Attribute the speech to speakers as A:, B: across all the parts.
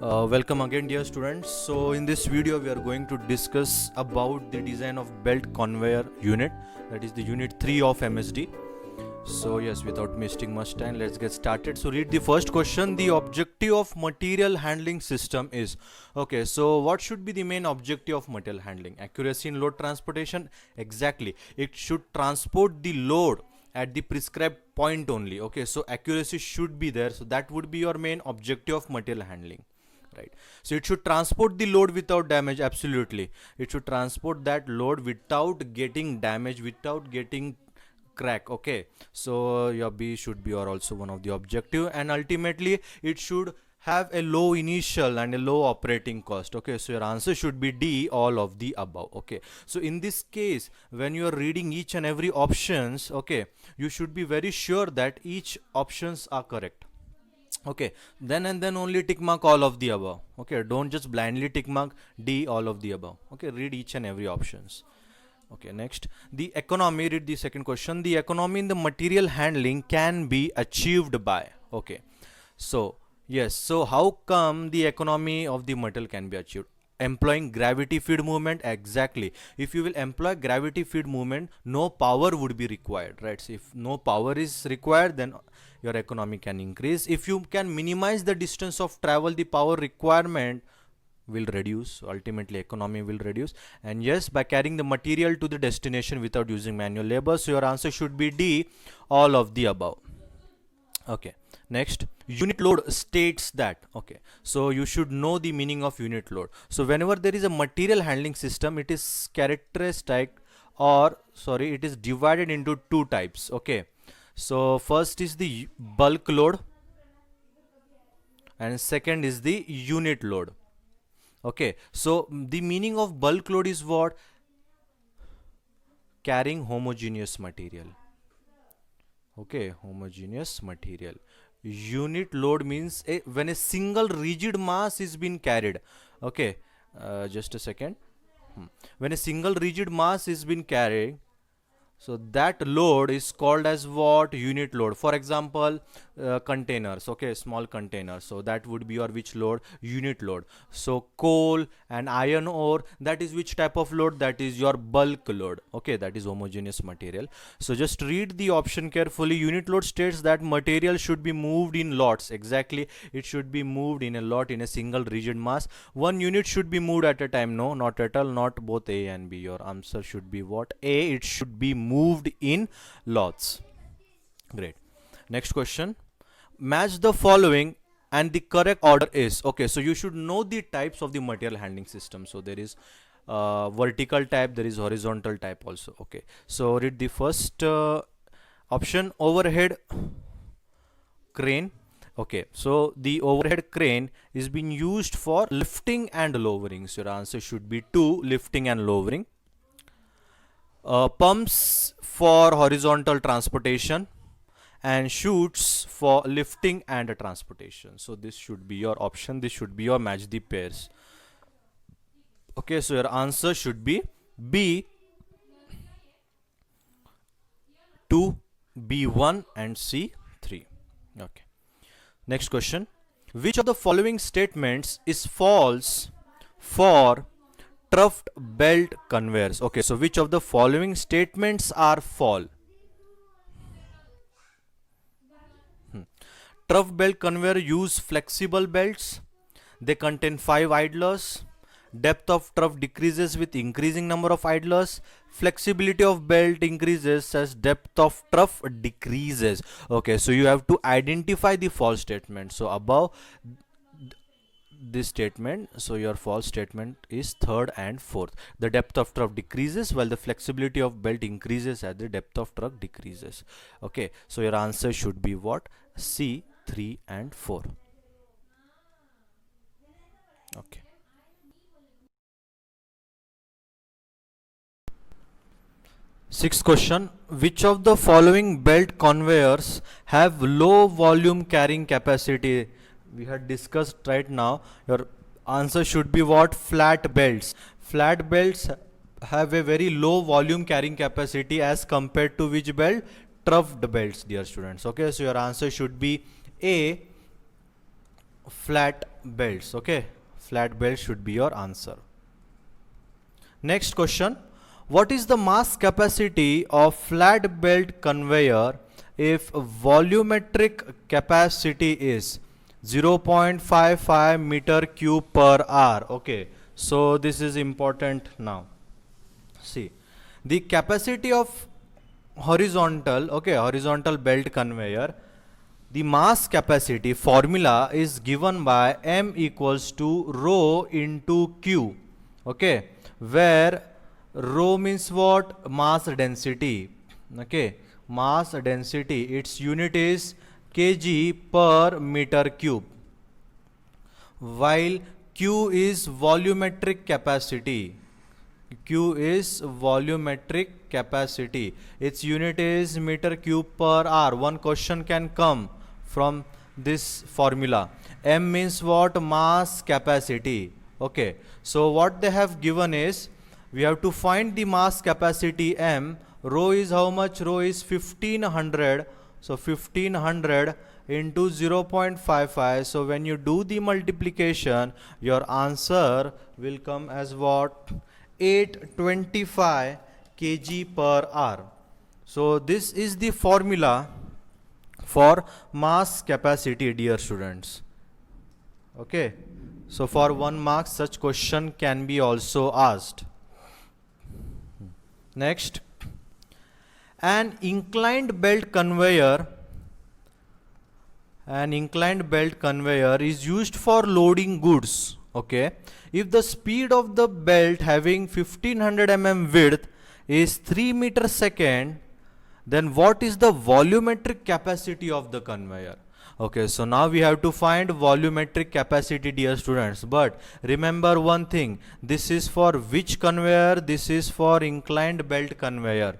A: Welcome again, dear students. So in this video we are going to discuss about the design of belt conveyor unit, that is the unit 3 of MSD. So yes, without wasting much time, let's get started. So read the first question. The objective of material handling system is, okay, so what should be the main objective of material handling? Accuracy in load transportation. Exactly, it should transport the load at the prescribed point only. Okay, so accuracy should be there, so that would be your main objective of material handling, right? So it should transport the load without damage. Absolutely, it should transport that load without getting damage, without getting crack. Okay, so your B should be or also one of the objective, and ultimately it should have a low initial and a low operating cost. Okay, so your answer should be D, all of the above. Okay, so in this case, when you are reading each and every options, okay, you should be very sure that each options are correct. Okay, then and then only tick mark all of the above. Okay, don't just blindly tick mark D, all of the above. Okay, read each and every options. Okay, next, the economy. Read the second question. The economy in the material handling can be achieved by. Okay, so yes, so how come the economy of the material can be achieved? Employing gravity feed movement. Exactly, if you will employ gravity feed movement, no power would be required, right? So if no power is required, then your economy can increase. If you can minimize the distance of travel, the power requirement will reduce. Ultimately economy will reduce. And yes, by carrying the material to the destination without using manual labor. So your answer should be D, all of the above. Okay, next, unit load states that. Okay, so you should know the meaning of unit load. So whenever there is a material handling system, it is characteristic, or sorry, it is divided into two types. Okay, so first is the bulk load and second is the unit load. Okay, so the meaning of bulk load is what? Carrying homogeneous material. Okay, homogeneous material. Unit load means when a single rigid mass is being carried. Okay, just a second. When a single rigid mass is being carried, so that load is called as what? Unit load. For example, containers. Okay, small containers, so that would be your which load? Unit load. So coal and iron ore, that is which type of load? That is your bulk load. Okay, that is homogeneous material. So just read the option carefully. Unit load states that material should be moved in lots. Exactly, it should be moved in a lot, in a single rigid mass. One unit should be moved at a time. No, not at all, not both A and B. Your answer should be what? A, it should be moved in lots. Great. Next question. Match the following and the correct order is. Okay, so you should know the types of the material handling system. So there is vertical type, there is horizontal type also. Okay, so read the first option, overhead crane. Okay, so the overhead crane is being used for lifting and lowering. So your answer should be 2, lifting and lowering. Pumps for horizontal transportation and chutes for lifting and transportation. So this should be your option, this should be your match the pairs. Okay, so your answer should be B, 2, B1 and C, 3. Okay, next question. Which of the following statements is false for trough belt conveyors? Okay, so which of the following statements are false? Trough belt conveyor use flexible belts. They contain 5 idlers. Depth of trough decreases with increasing number of idlers. Flexibility of belt increases as depth of trough decreases. Okay, so you have to identify the false statement. So above this statement, so your false statement is third and fourth. The depth of trough decreases while the flexibility of belt increases as the depth of trough decreases. Okay, so your answer should be what? C, 3 and 4. Okay, sixth question. Which of the following belt conveyors have low volume carrying capacity? We had discussed right now. Your answer should be what? Flat belts. Flat belts have a very low volume carrying capacity as compared to which belt? Troughed belts, dear students. Okay, so your answer should be A, flat belts. Okay, flat belts should be your answer. Next question, what is the mass capacity of flat belt conveyor if volumetric capacity is 0.55 meter cube per hour? Okay, so this is important now. See, the capacity of horizontal belt conveyor, the mass capacity formula is given by M equals to rho into Q. Okay, where rho means what? Mass density. Okay, mass density, its unit is kg per meter cube, while Q is volumetric capacity. Q is volumetric capacity, its unit is meter cube per hour. One question can come from this formula. M means what? Mass capacity. Okay, so what they have given is, we have to find the mass capacity M. Rho is how much? Rho is 1500. So 1500 into 0.55. So when you do the multiplication, your answer will come as what? 825 kg per hour. So this is the formula for mass capacity, dear students. Okay, so for 1 mark such question can be also asked. Next, an inclined belt conveyor is used for loading goods. Okay, if the speed of the belt having 1500 mm width is 3 meter second, then what is the volumetric capacity of the conveyor? Okay, so now we have to find volumetric capacity, dear students. But remember one thing, this is for which conveyor? This is for inclined belt conveyor.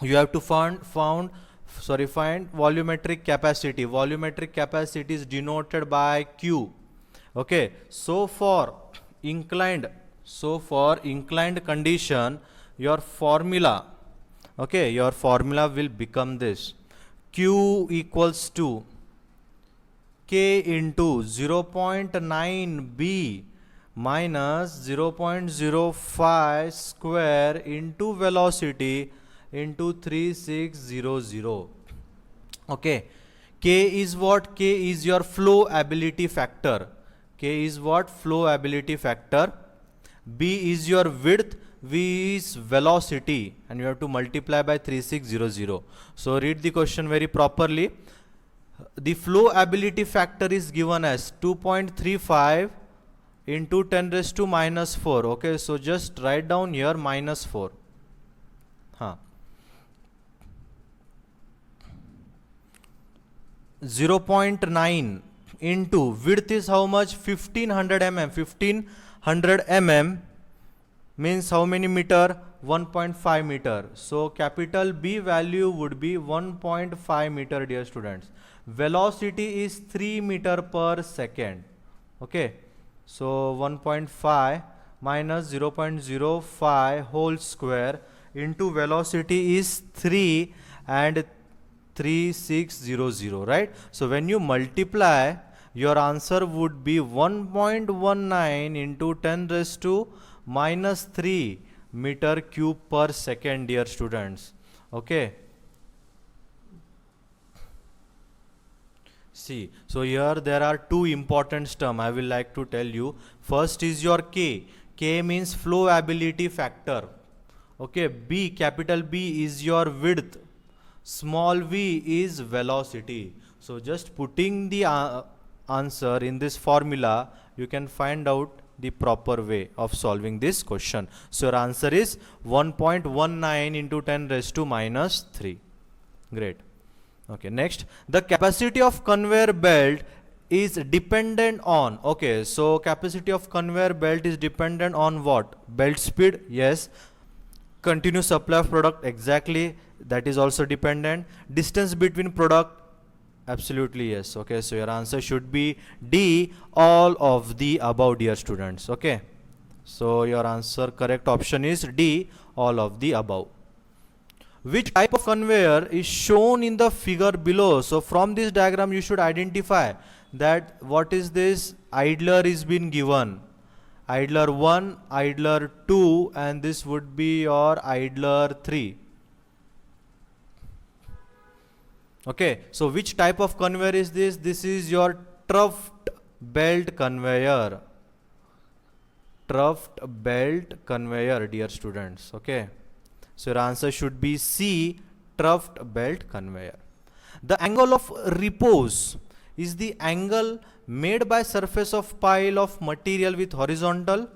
A: You have to find volumetric capacity. Volumetric capacity is denoted by Q. Okay, so for inclined condition, your formula will become this: Q equals to K into 0.9 B minus 0.05 square into velocity into 3600. Okay, K is what? K is your flow ability factor. K is what? Flow ability factor. B is your width, V is velocity, and you have to multiply by 3600. So read the question very properly. The flow ability factor is given as 2.35 into 10 raised to minus 4. Okay, so just write down here minus 4. 0.9 into width is how much? 1500 mm. 1500 mm means how many meter? 1.5 meter. So capital B value would be 1.5 meter, dear students. Velocity is 3 meter per second. Okay, so 1.5 minus 0.05 whole square into velocity is 3 and 3600, right? So when you multiply, your answer would be 1.19 into 10 raised to minus 3 meter cube per second, dear students. Okay, see, so here there are two important terms I will like to tell you. First is your K. K means flow ability factor. Okay, B, capital B is your width, small v is velocity. So just putting the answer in this formula, you can find out the proper way of solving this question. So your answer is 1.19 into 10 raised to minus 3. Great. Okay, next, the capacity of conveyor belt is dependent on, okay, so capacity of conveyor belt is dependent on what? Belt speed, yes. Continuous supply of product, exactly, that is also dependent. Distance between product, absolutely yes. Okay, so your answer should be D, all of the above, dear students. Okay, so your answer correct option is D, all of the above. Which type of conveyor is shown in the figure below? So from this diagram you should identify that what is this idler is been given, idler 1, idler 2, and this would be your idler 3. Okay, so which type of conveyor is this? This is your troughed belt conveyor. Troughed belt conveyor, dear students. Okay, so your answer should be C, troughed belt conveyor. The angle of repose is the angle made by surface of pile of material with horizontal,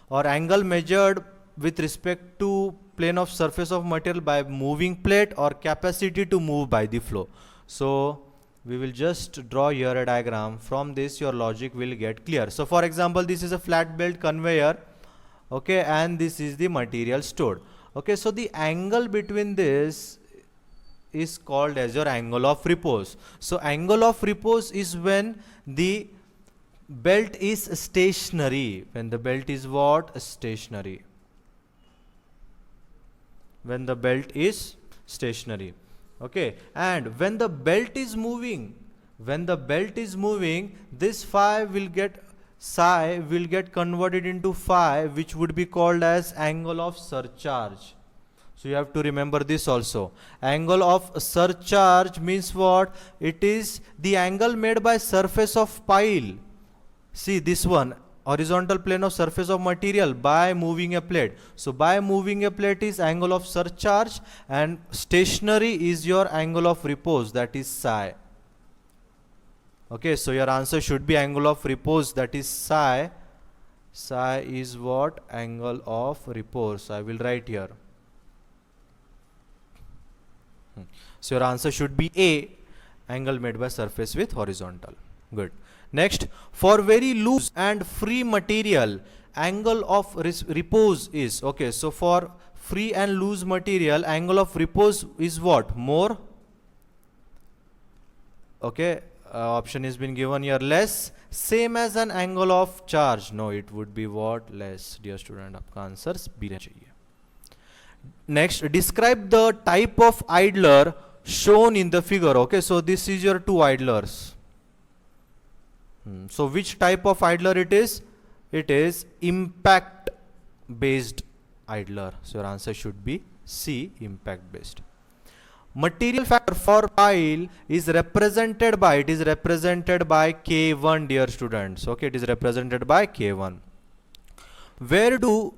A: or angle measured with respect to plane of surface of material by moving plate, or capacity to move by the flow. So we will just draw here a diagram. From this your logic will get clear. So for example, this is a flat belt conveyor, okay, and this is the material stored. Okay, so the angle between this is called as your angle of repose. So angle of repose is when the belt is stationary. When the belt is what? Stationary. When the belt is stationary. Okay, and when the belt is moving, this phi will get psi will get converted into phi, which would be called as angle of surcharge. So you have to remember this also. Angle of surcharge means what? It is the angle made by surface of pile. See this one, horizontal plane of surface of material by moving a plate. So by moving a plate is angle of surcharge, and stationary is your angle of repose, that is psi. Okay, so your answer should be angle of repose, that is psi. Psi is what? Angle of repose. I will write here. So your answer should be A, angle made by surface with horizontal. Good. Next, for very loose and free material, angle of repose is, okay, so for free and loose material, angle of repose is what? More. Okay, option has been given here, less, same as an angle of charge. No, it would be what? Less. Dear student, आपका answer B रहना चाहिए. Next, describe the type of idler shown in the figure. Okay, so this is your two idlers. So which type of idler it is? It is impact based idler. So your answer should be C, impact based. Material factor for pile is represented by, K1, dear students. Okay, it is represented by K1. Where do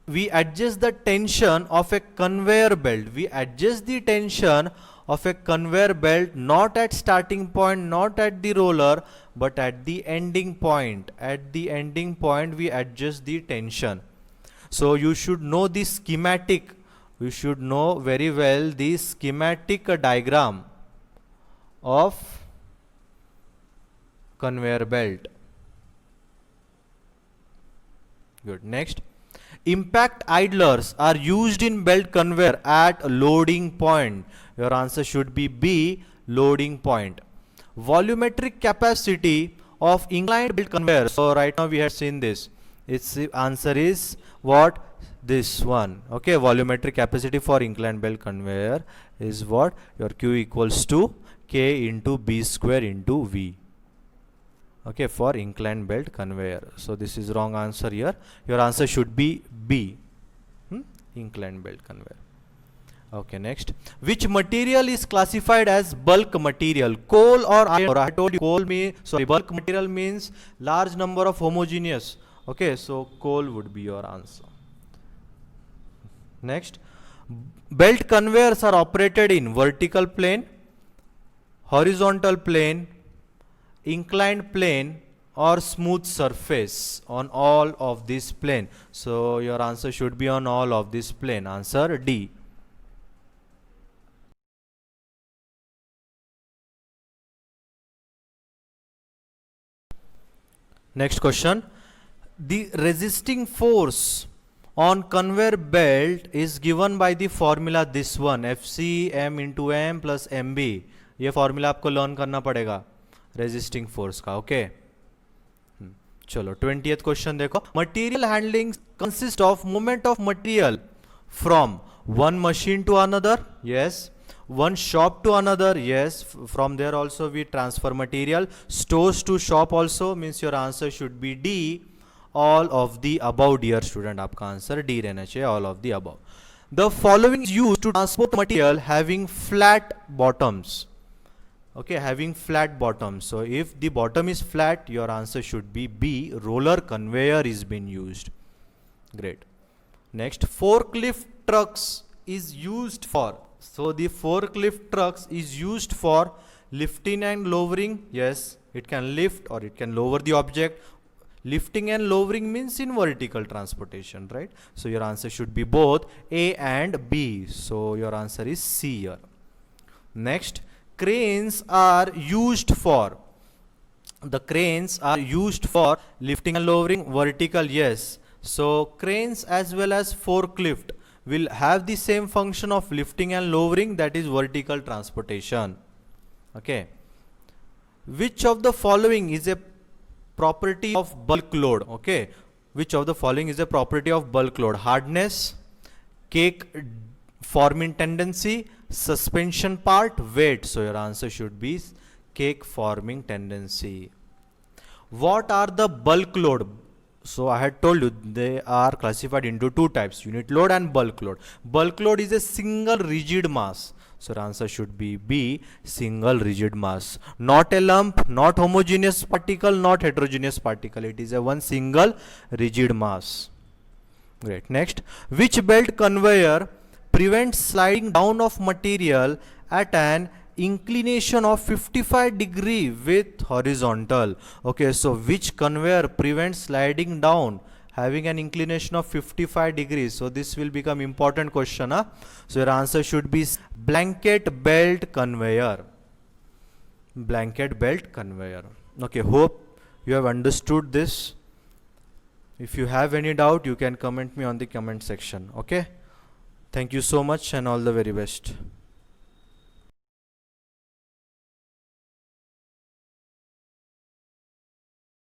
A: we adjust the tension of a conveyor belt? We adjust the tension of a conveyor belt not at starting point, not at the roller, but at the ending point. At the ending point we adjust the tension. So you should know the schematic. You should know very well the schematic diagram of conveyor belt. Good. Next, impact idlers are used in belt conveyor at loading point. Your answer should be B, loading point. Volumetric capacity of inclined belt conveyor. So right now we have seen this. Its answer is what? This one. Okay, volumetric capacity for inclined belt conveyor is what? Your Q equals to K into B square into V. Okay, for inclined belt conveyor. So this is wrong answer here. Your answer should be B, inclined belt conveyor. Okay, next, which material is classified as bulk material? Coal or iron? I told you coal bulk material means large number of homogeneous. Okay, so coal would be your answer. Next, belt conveyors are operated in vertical plane, horizontal plane, inclined plane, or smooth surface. On all of this plane. So your answer should be on all of this plane. Answer D. Next question. The resisting force on conveyor belt is given by the formula this one, FC m into m plus mb. ये formula आपको learn करना पड़ेगा resisting force का. Okay, चलो 20th question देखो. Material handling consists of movement of material from one machine to another. Yes. One shop to another, yes, from there also we transfer material. Stores to shop also, means your answer should be D. All of the above, dear student. आपका answer D रहना चाहिए, all of the above. The following is used to transport material having flat bottoms. Okay, having flat bottoms. So if the bottom is flat, your answer should be B. Roller conveyor is being used. Great. Next, forklift trucks is used for. So the forklift trucks is used for lifting and lowering. Yes, it can lift or it can lower the object. Lifting and lowering means in vertical transportation, right? So your answer should be both A and B. So your answer is C here. Next, cranes are used for. The cranes are used for lifting and lowering vertical, yes. So cranes as well as forklift will have the same function of lifting and lowering, that is vertical transportation. Okay. Which of the following is a property of bulk load? Okay. Which of the following is a property of bulk load? Hardness, cake forming tendency, suspension part, weight. So your answer should be cake forming tendency. What are the bulk load? So I had told you they are classified into two types, unit load and bulk load. Bulk load is a single rigid mass. So the answer should be B, single rigid mass. Not a lump, not homogeneous particle, not heterogeneous particle. It is a one single rigid mass. Great. Next, which belt conveyor prevents sliding down of material at an inclination of 55 degree with horizontal? Okay, so which conveyor prevents sliding down having an inclination of 55 degrees? So this will become important question. So your answer should be blanket belt conveyor. Blanket belt conveyor. Okay, hope you have understood this. If you have any doubt, you can comment me on the comment section. Okay, thank you so much and all the very best.